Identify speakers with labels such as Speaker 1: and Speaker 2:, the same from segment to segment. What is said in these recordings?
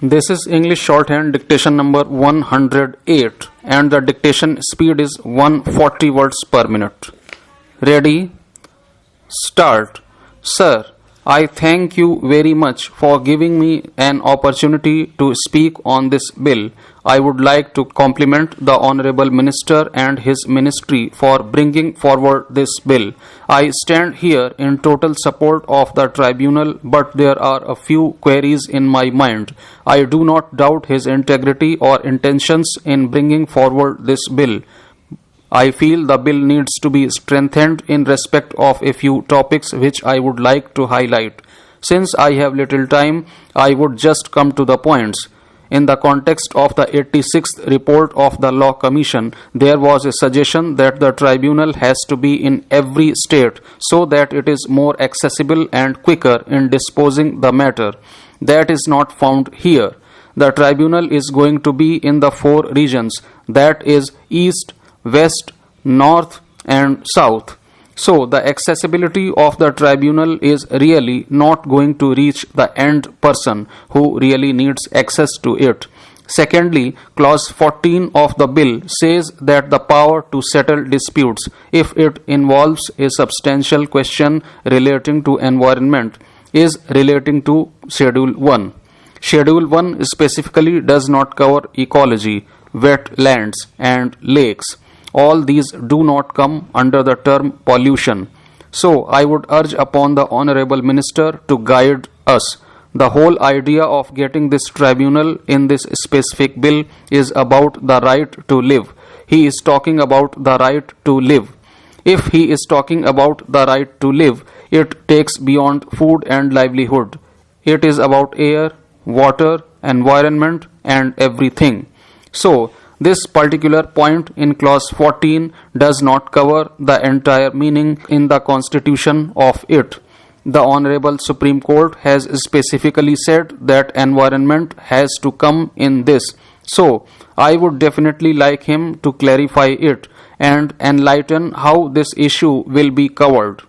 Speaker 1: This is English shorthand dictation number 108 and the dictation speed is 140 words per minute. Ready? Start. Sir, I thank you very much for giving me an opportunity to speak on this bill. I would like to compliment the Honorable Minister and his ministry for bringing forward this bill. I stand here in total support of the tribunal, but there are a few queries in my mind. I do not doubt his integrity or intentions in bringing forward this bill. I feel the bill needs to be strengthened in respect of a few topics which I would like to highlight. Since I have little time, I would just come to the points. In the context of the 86th report of the Law Commission, there was a suggestion that the tribunal has to be in every state so that it is more accessible and quicker in disposing the matter. That is not found here. The tribunal is going to be in the 4 regions, that is East, West, North and South. So the accessibility of the tribunal is really not going to reach the end person who really needs access to it. Secondly, clause 14 of the bill says that the power to settle disputes, if it involves a substantial question relating to environment, is relating to Schedule 1. Schedule 1 specifically does not cover ecology, wetlands and lakes. All these do not come under the term pollution. So I would urge upon the Honorable Minister to guide us. The whole idea of getting this tribunal in this specific bill is about the right to live. He is talking about the right to live. If he is talking about the right to live, it takes beyond food and livelihood. It is about air, water, environment and everything. So, this particular point in clause 14 does not cover the entire meaning in the constitution of it. The Honorable Supreme Court has specifically said that environment has to come in this. So, I would definitely like him to clarify it and enlighten how this issue will be covered.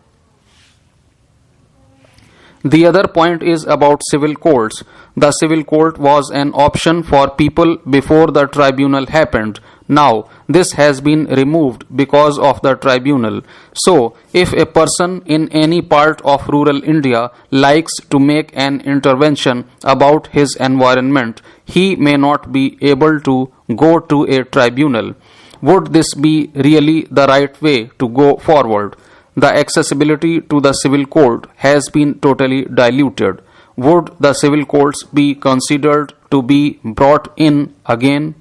Speaker 1: The other point is about civil courts. The civil court was an option for people before the tribunal happened. Now, this has been removed because of the tribunal. So, if a person in any part of rural India likes to make an intervention about his environment, he may not be able to go to a tribunal. Would this be really the right way to go forward? The accessibility to the civil court has been totally diluted. Would the civil courts be considered to be brought in again?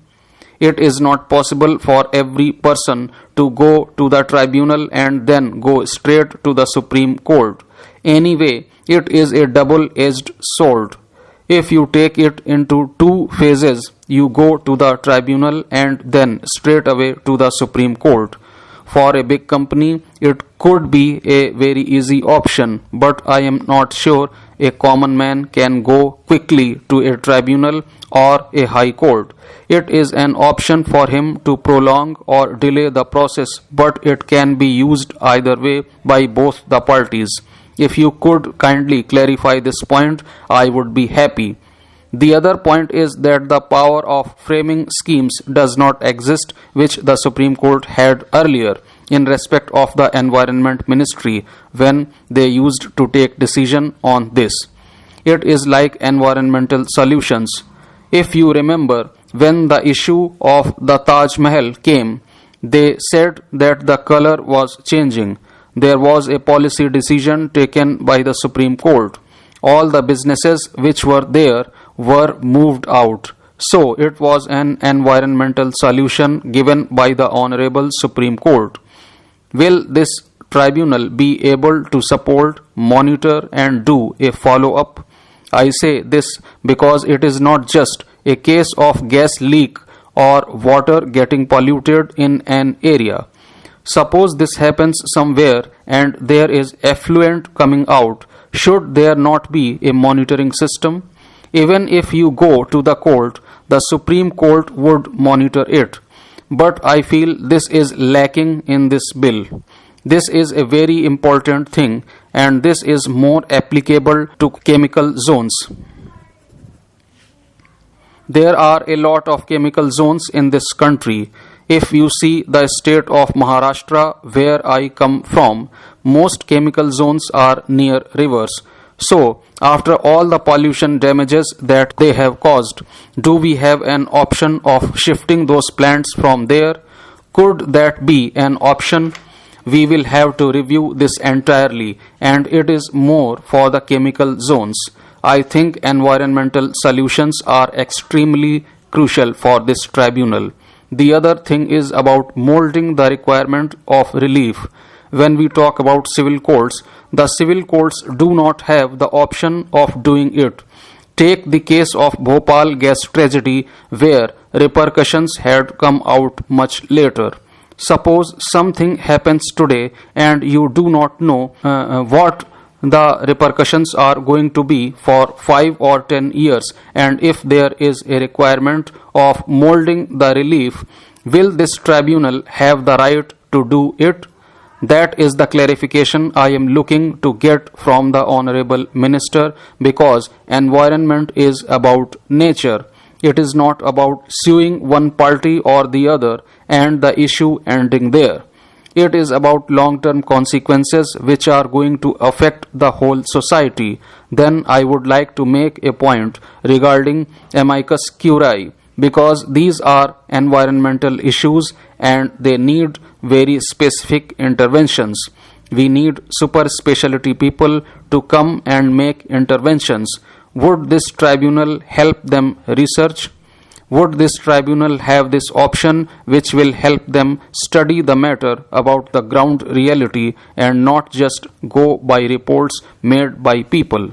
Speaker 1: It is not possible for every person to go to the tribunal and then go straight to the Supreme Court. Anyway, it is a double-edged sword. If you take it into 2 phases, you go to the tribunal and then straight away to the Supreme Court. For a big company, it could be a very easy option, but I am not sure a common man can go quickly to a tribunal or a high court. It is an option for him to prolong or delay the process, but it can be used either way by both the parties. If you could kindly clarify this point, I would be happy. The other point is that the power of framing schemes does not exist, which the Supreme Court had earlier in respect of the Environment Ministry when they used to take decision on this. It is like environmental solutions. If you remember, when the issue of the Taj Mahal came, they said that the color was changing. There was a policy decision taken by the Supreme Court. All the businesses which were there were moved out. So it was an environmental solution given by the Honorable Supreme Court. Will this tribunal be able to support, monitor and do a follow-up? I say this because it is not just a case of gas leak or water getting polluted in an area. Suppose this happens somewhere and there is effluent coming out. Should there not be a monitoring system? Even if you go to the court, the Supreme Court would monitor it. But I feel this is lacking in this bill. This is a very important thing and this is more applicable to chemical zones. There are a lot of chemical zones in this country. If you see the state of Maharashtra, where I come from, most chemical zones are near rivers. So, after all the pollution damages that they have caused, do we have an option of shifting those plants from there? Could that be an option? We will have to review this entirely, and it is more for the chemical zones. I think environmental solutions are extremely crucial for this tribunal. The other thing is about molding the requirement of relief. When we talk about civil courts, the civil courts do not have the option of doing it. Take the case of Bhopal gas tragedy, where repercussions had come out much later. Suppose something happens today and you do not know what the repercussions are going to be for 5 or 10 years, and if there is a requirement of molding the relief, will this tribunal have the right to do it? That is the clarification I am looking to get from the Honorable Minister, because environment is about nature. It is not about suing one party or the other and the issue ending there. It is about long-term consequences which are going to affect the whole society. Then I would like to make a point regarding amicus curiae, because these are environmental issues and they need very specific interventions. We need super specialty people to come and make interventions. Would this tribunal help them research? Would this tribunal have this option which will help them study the matter about the ground reality and not just go by reports made by people?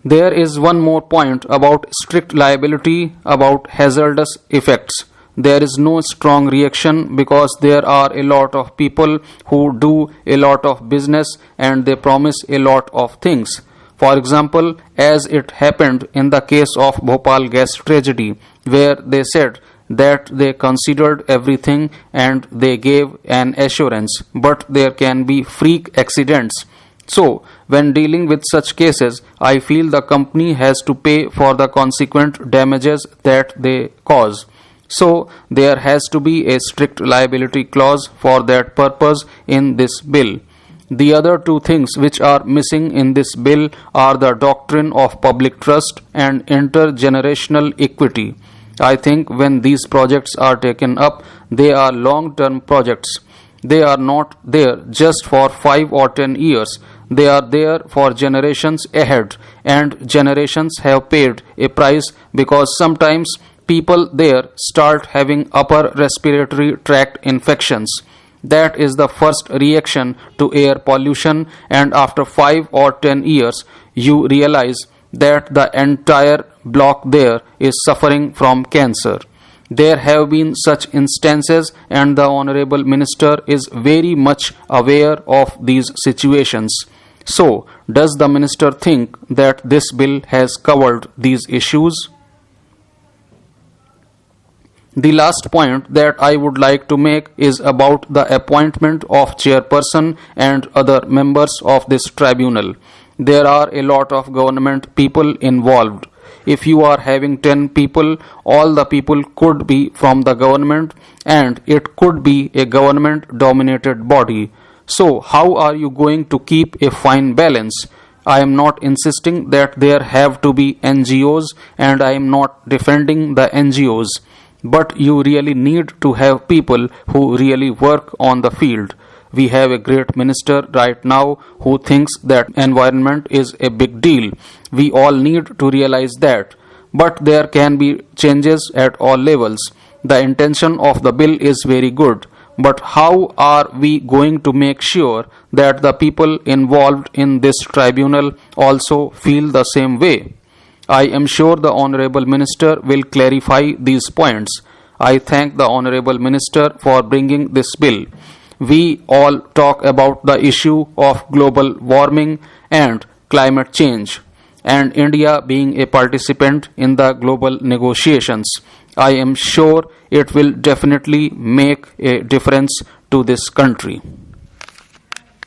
Speaker 1: There is one more point about strict liability about hazardous effects. There is no strong reaction because there are a lot of people who do a lot of business and they promise a lot of things. For example, as it happened in the case of Bhopal gas tragedy, where they said that they considered everything and they gave an assurance, but there can be freak accidents. So, when dealing with such cases, I feel the company has to pay for the consequent damages that they cause. So, there has to be a strict liability clause for that purpose in this bill. The other two things which are missing in this bill are the doctrine of public trust and intergenerational equity. I think when these projects are taken up, they are long-term projects. They are not there just for 5 or 10 years. They are there for generations ahead, and generations have paid a price because sometimes people there start having upper respiratory tract infections. That is the first reaction to air pollution, and after 5 or 10 years, you realize that the entire block there is suffering from cancer. There have been such instances, and the Honorable Minister is very much aware of these situations. So, does the Minister think that this bill has covered these issues? The last point that I would like to make is about the appointment of chairperson and other members of this tribunal. There are a lot of government people involved. If you are having 10 people, all the people could be from the government and it could be a government dominated body. So, how are you going to keep a fine balance? I am not insisting that there have to be NGOs, and I am not defending the NGOs. But you really need to have people who really work on the field. We have a great minister right now who thinks that environment is a big deal. We all need to realize that. But there can be changes at all levels. The intention of the bill is very good. But how are we going to make sure that the people involved in this tribunal also feel the same way? I am sure the Honorable Minister will clarify these points. I thank the Honorable Minister for bringing this bill. We all talk about the issue of global warming and climate change, and India being a participant in the global negotiations. I am sure it will definitely make a difference to this country.